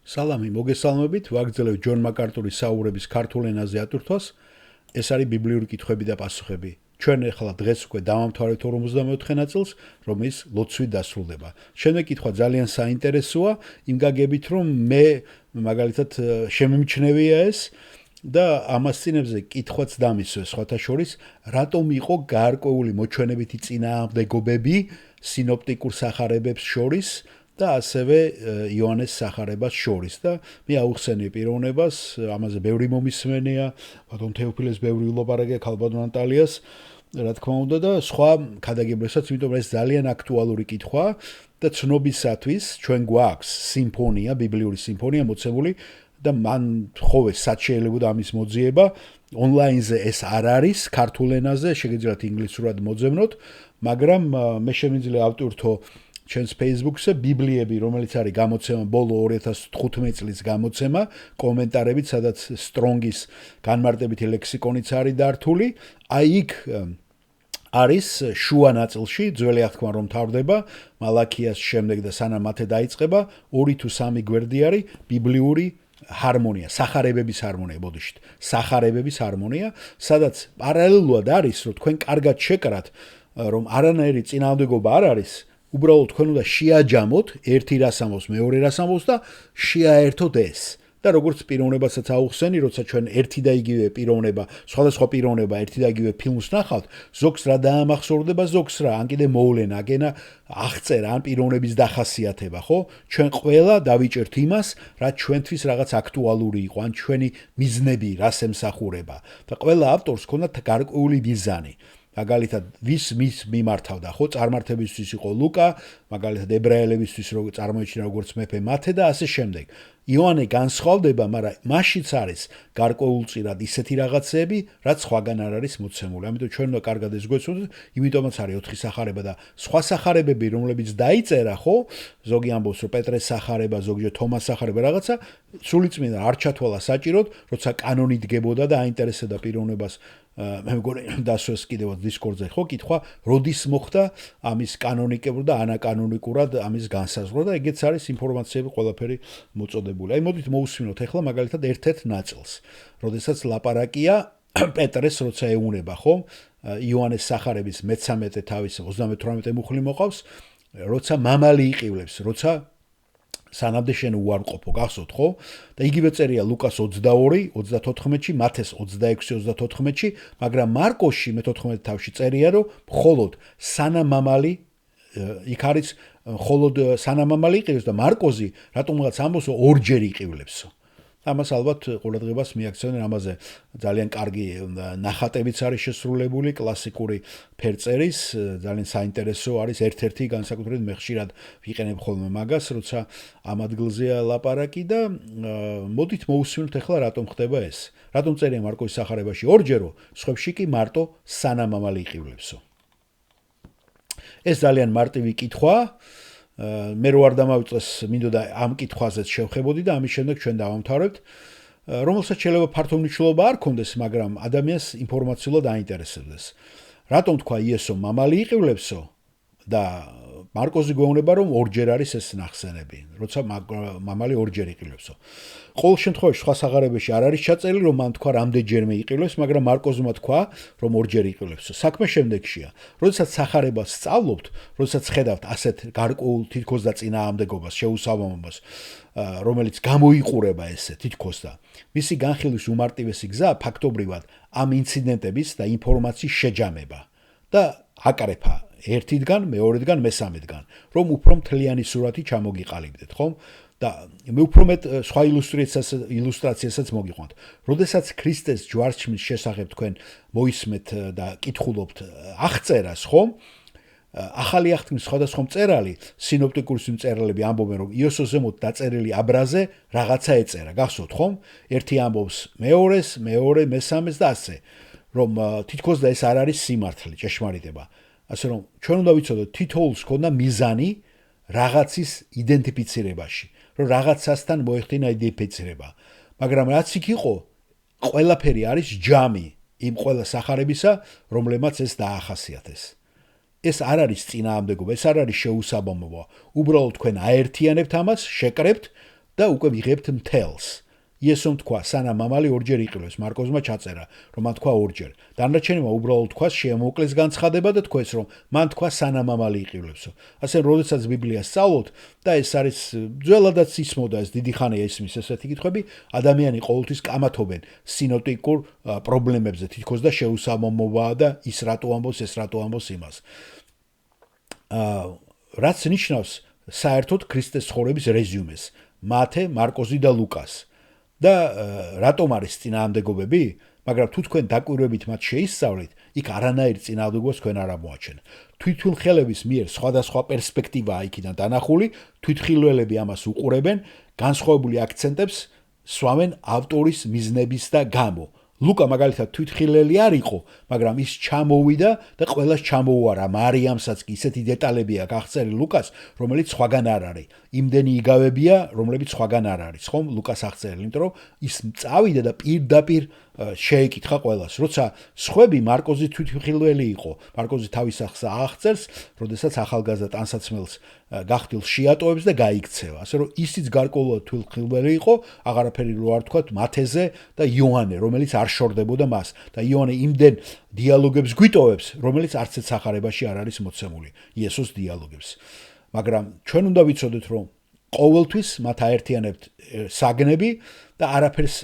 სალამი, მოგესალმებით, ვაგრძელებ ჯონ მაკარტურის საუბრების ქართულ ენაზე ატვირთვას. ეს არის ბიბლიური კითხვები და პასუხები. ჩვენ ახლა დღეს უკვე დავამთავრეთ 54 ნაწილს, რომელიც ლოცვით დასრულდება. შემდეგ კითხვა ძალიან საინტერესოა, იმ გაგებით, რომ მე მაგალითად შემიმჩნევია ეს და ამას წინებზე კითხვაც დამისვე სხვათა შორის, რატომ იყო გარკვეული მოჩვენებითი წინააღმდეგობები სინოპტიკურ სახარებებს შორის და ასევე იოანეს სახარებას შორის და მე აუხსენე პიროვნებას, ამაზე ბევრი მომისმენია, ბატონ თეოფილეს ბევრი ულაპარაკია, ქალბატონ ანტალიას, რა თქმა უნდა და სხვა ქადაგებლებსაც, იმიტომ რომ ეს ძალიან აქტუალური კითხვაა და ცნობისათვის ჩვენ გვაქვს სიმფონია, ბიბლიური სიმფონია მოცემული და მან ხოვე სად შეიძლებოდა ამის მოძიება, ონლაინზე ეს არ არის, ქართულ ენაზე, შეგიძლიათ ინგლისურად მოძებნოთ, მაგრამ მე შემიძლია ავტვირთო ჩვენს Facebook-ზე ბიბლიები, რომელიც არის გამოცემა ბოლო 2015 წლის გამოცემა, კომენტარებით, სადაც Strong-ის განმარტებითი ლექსიკონიც არის დართული. აი იქ არის შუა ნაწილში, ძველი აღთქმა რომ თავდება, მალაქიას შემდეგ და სანამ მათე დაიწყება, 2 თუ 3 გვერდი არის ბიბლიური ჰარმონია, სახარებების ჰარმონია, ბოდიშით, სახარებების ჰარმონია, სადაც პარალელურად არის, რომ თქვენ კარგად შეკრათ, რომ არანაირი წინააღმდეგობა არ არის, უბრალოდ თქვენ უნდა შეაჯამოთ ერთი რას ამბობს, მეორე რას ამბობს და შეაერთოთ ეს. და როგორც პიროვნებასაც აუხსენი, როცა ჩვენ ერთი და იგივე პიროვნება, სხვადასხვა პიროვნება ერთი და იგივე ფილმს ნახავთ, ზოგს რა დაამახსოვრდება, ზოგს რა, ან კიდე მოვლენა, აგენა აღწერა, ან პიროვნების დახასიათება, ხო? ჩვენ ყველა დავიჭერთ იმას, რაც ჩვენთვის რაღაც აქტუალური იყო, ან ჩვენი მიზნები რას ემსახურება. და ყველა ავტორს ჰქონდა გარკვეული მიზანი. მაგალითად, ვის მის მიმართავდა, ხო, წარმართებისთვის იყო ლუკა, მაგალითად ებრაელებისთვის წარმოიჩინა როგორც მეფე მათე და ასე შემდეგ. იოანე განსხვავდება, მაგრამ მასშიც არის გარკვეულწილად ისეთი რაღაცები, რაც სხვაგან არ არის მოცემული. ამიტომ ჩვენ უნდა კარგად ეს გვეცოდოთ, იმიტომაც არის 4 სახარება და სხვა სახარებები, რომლებიც დაიწერა, ხო? ზოგი ამბობს, რომ პეტრეს სახარება, ზოგჯერ თომას სახარება რაღაცა, სულიწმინდა არ ჩათვალა საჭიროდ, როცა კანონი დგებოდა და აინტერესებდა პიროვნებას მე მგონი დასვეს კიდევაც დისკორდზე ხო კითხვა როდის მოხდა ამის კანონიკებურად და ანაკანონიკურად ამის განსაზღვრა და ეგეც არის ინფორმაციები ყველაფერი მოწოდებული. აი მოდით მოусმინოთ ახლა მაგალითად ერთ-ერთ ნაწილს. როდესაც ლაპარაკია პეტრეს როცა ეუნება ხო იოანეს სახარების მე-13 თავის 38 მუხლი მოყავს, როცა მამალი იყივლებს, როცა სანამდე შენ უარყოფო, გახსოვთ ხო? და იგივე წერია ლუკას 22:34-ში, მათეს 26:34-ში, მაგრამ მარკოსში მე-14 თავში წერია, რომ მხოლოდ სანამ მამალი იქ არის მხოლოდ სანამ მამალი იყივლებს და მარკოზი რატომღაც ამბობს, რომ ორჯერ იყივლებსო. ამას ალბათ ყურადღებას მიაქცევენ, ამაზე ძალიან კარგი ნახატებიც არის შესრულებული, კლასიკური ფერწერის, ძალიან საინტერესო არის, ერთ-ერთი განსაკუთრებით მე ხშირად ვიყენებ ხოლმე მაგას, როცა ამ ადგილზეა ლაპარაკი და მოდით მოусმინოთ ახლა რატომ ხდება ეს. რატომ წერია მარკოს სახარებაში ორჯერო, სხვებში კი მარტო სანამ მამალი იყივლებსო. ეს ძალიან მარტივი კითხვაა. მე რო არ დამავიწყეს, მინდოდა ამ კითხვაზეც შევხებოდი და ამის შემდეგ ჩვენ დავამთავრებთ, რომელსაც შეიძლება ფართო მნიშვნელობა არ ქონდეს, მაგრამ ადამიანს ინფორმაციულად აინტერესებდეს. რატომ თქვა იესომ მამალი იყივლებსო და მარკოზი გვეუბნება, რომ ორჯერ არის ეს ნახსენები, როცა მამალი ორჯერ იყივლებსო. ყოველ შემთხვევაში სხვა სახარებაში არ არის ჩაწერილი, რომ მან თქვა რამდენჯერმე იყივლებს, მაგრამ მარკოზმა თქვა, რომ ორჯერ იყივლებსო. საქმე შემდეგშია. როდესაც სახარებას სწავლობთ, როდესაც ხედავთ ასეთ გარკვეულ თითქოს და წინააღმდეგობას, შეუსაბამობას, რომელიც გამოიყურება ესე თითქოს და მისი განხილვის უმარტივესი გზა ფაქტობრივად ამ ინციდენტების და ინფორმაციის შეჯამება და აკრეფა ერთიდან, მეორედგან, მესამედგან, რომ უფრო მთლიანი სურათი ჩამოგიყალიბდეთ, ხომ? და მე უფრო მეტ სხვა ილუსტრაციასაც მოგიყვანთ. როდესაც ქრისტეს ჯვარცმის შესახებ თქვენ მოისმეთ და კითხულობთ აღწერას, ხომ? ახალი აღთქმის სხვადასხვა მწერალი, სინოპტიკური მწერლები ამბობენ, რომ იესოს ზემოთ დაწერილი აბრაზე რაღაცა ეწერა, გახსოვთ, ხომ? ერთი ამბობს მეორეს, მეორე, მესამეს და ასე, რომ თითქოს და ეს არ არის სიმართლე, ჭეშმარიტება. ასე რომ ჩვენ უნდა ვიცოდოთ, თითოეულს ქონდა მიზანი რაღაცის იდენტიფიცირებაში, რომ რაღაცასთან მოეხდინა იდენტიფიცირება. მაგრამ რაც იქ იყო, ყველაფერი არის ჯამი იმ ყველა სახარებისა, რომლებმაც ეს დაახასიათეს. ეს არ არის წინააღმდეგობა, ეს არ არის შეუსაბამობა. უბრალოდ თქვენ აერთიანებთ ამას, შეკრებთ და უკვე ვიღებთ მთელს. იესომ თქვა, სანამ მამალი ორჯერ იყილოს, მარკოზმა ჩაწერა, რომ მან თქვა ორჯერ. დანარჩენმა უბრალოდ თქვა, შეემოკლეს განცხადება და თქვეს, რომ მან თქვა, სანამ მამალი იყილოსო. ასე როდესაც ბიბლიას სწავლობთ და ეს არის ძველადაც ისმოდა ეს დიდი ხანია ისმის ესეთი კითხვები, ადამიანი ყოველთვის კამათობენ სინოტიკურ პრობლემებზე, თითქოს და შეუსამომოვაა და ის რატო ამბობს, ეს რატო ამბობს იმას. რაც ნიშნავს საერთოდ ქრისტეს ცხოვრების რეზიუმეს, მათე, მარკოზი და ლუკას. და რატომ არის წინააღმდეგობები? მაგრამ თუ თქვენ დაკვირვებით მათ შეისწავლით, იქ არანაირ წინააღმდეგობას თქვენ არ ამოაჩენ. თვითმხილველების მიერ სხვადასხვა პერსპექტივაა იქიდან დანახული, თვითმხილველები ამას უყურებენ, განსხვავებული აქცენტებს სვამენ ავტორის მიზნების და გამო. ლუკა მაგალითად თვითმხილველი არ იყო, მაგრამ ის ჩამოვიდა და ყველას ჩამოუარა. მარიამსაც კი ისეთი დეტალები აქვს აღწერილი ლუკას, რომელიც სხვაგან არ არის. იმდენი იგავებია, რომლებიც სხვაგან არ არის, ხომ? ლუკას აღწერილი, იმიტომ რომ ის წავიდა და პირდაპირ შეეკითხა ყველას. როცა სხვები მარკოზი თვითმხილველი იყო, მარკოზი თავის სახს აღწერს, როდესაც ახალგაზრდა ტანსაცმელს გახდილს შეატოვებს და გაიქცევა. ასე რომ ისიც გარკვეულად თვითმხილველი იყო, აღარაფერი რო არ თქვათ მათეზე და იოანე, რომელიც არ შორდებოდა მას და იოანე იმდენ დიალოგებს გვიტოვებს, რომელიც არც ერთ სახარებაში არ არის მოცემული, იესოს დიალოგებს. მაგრამ ჩვენ უნდა ვიცოდეთ, რომ ყოველთვის მათ აერთიანებთ საგნები და არაფერს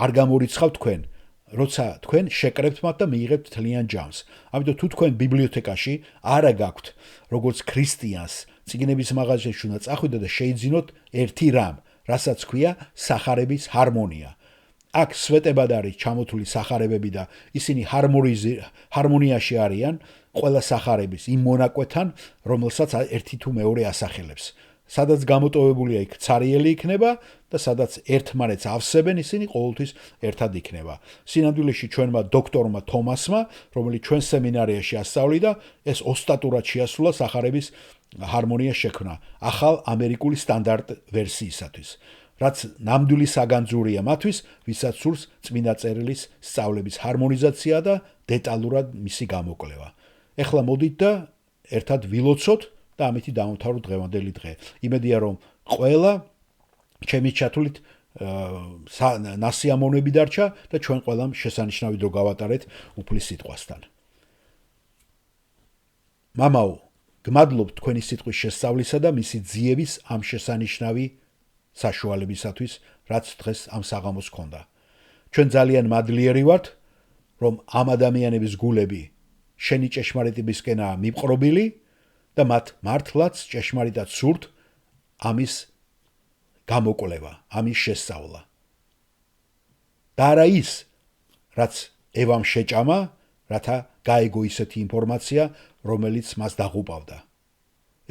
არ გამორიცხავთ თქვენ. როცა თქვენ შეკრებთ მათ და მიიღებთ თლიან ჯამს. ამიტომ თუ თქვენ ბიბლიოთეკაში არა გაქვთ, როგორც ქრისტიანს, წიგნების მაღაზიაში უნდა წახვიდეთ და შეიძინოთ ერთი რამ, რასაც ქვია სახარების ჰარმონია. აქ სვეტებად არის ჩამოთვლილი სახარებები და ისინი ჰარმონიაში არიან ყველა სახარების იმ მონაკვეთთან, რომელსაც ერთი თუ მეორე ასახელებს. სადაც გამოტოვებულია იქ ცარიელი იქნება და სადაც ერთმანეთს ავსებენ, ისინი ყოველთვის ერთად იქნება. სინამდვილეში ჩვენმა დოქტორმა თომასმა, რომელიც ჩვენ სემინარიაში ასწავლიდა, ეს ოსტატურად შეასრულა სახარების ჰარმონიას შექმნა ახალ ამერიკული სტანდარტ ვერსიისათვის. რაც ნამდვილი საგანძურია მათთვის, ვისაც სურს წმინდა წერილის სწავლების ჰარმონიზაცია და დეტალურად მისი გამოკვლევა. ეხლა მოდით და ერთად ვილოცოთ და ამით დავამთავროთ დღევანდელი დღე. იმედია რომ ყველა ჩემი ჩათვლით ნასიამოვნები დარჩა და ჩვენ ყველამ შესანიშნავი დრო გავატარეთ უფლის სიტყვასთან. მამაო, გმადლობთ თქვენი სიტყვის შესწავლისა და მისი ძიების ამ შესანიშნავი საშუალებისათვის, რაც დღეს ამ საღამოს ჰქონდა. ჩვენ ძალიან მადლიერი ვართ, რომ ამ ადამიანების გულები შენი ჭეშმარიტებისკენაა მიპყრობილი და მათ მართლაც ჭეშმარიტად სურთ ამის გამოკვლევა, ამის შესწავლა. და არა ის, რაც ევამ შეჭამა, რათა გაეგო ისეთი ინფორმაცია, რომელიც მას დაღუპავდა.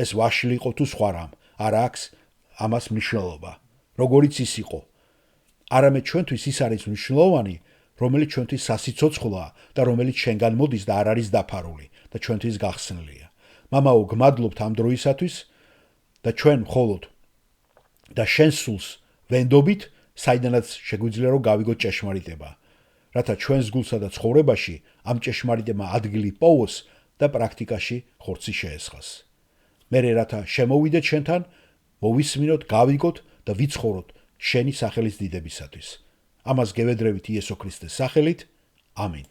ეს ვაშლი იყო თუ სხვა რამ, არა აქვს ამას მნიშვნელობა, როგორიც ის იყო. არამედ ჩვენთვის ის არის მნიშვნელოვანი, რომელიც ჩვენთვის სასიცოცხლოა და რომელიც შენგან მოდის და არ არის დაფარული და ჩვენთვის გახსნილია. მამაო, გმადლობთ ამ დროისათვის და ჩვენ მხოლოდ და შენ სულს ვენდობით, საიდანაც შეგვიძლია რომ გავიგოთ ჭეშმარიტება, რათა ჩვენს გულსა და ცხოვრებაში ამ ჭეშმარიტებმა ადგილი პოვოს და პრაქტიკაში ხორცი შეესხას. მერე რათა შემოვიდეთ შენთან, მოვისმინოთ, გავიგოთ და ვიცხოვროთ შენი სახელის დიდებისათვის. ამას გევედრებით იესო ქრისტეს სახელით. ამინ.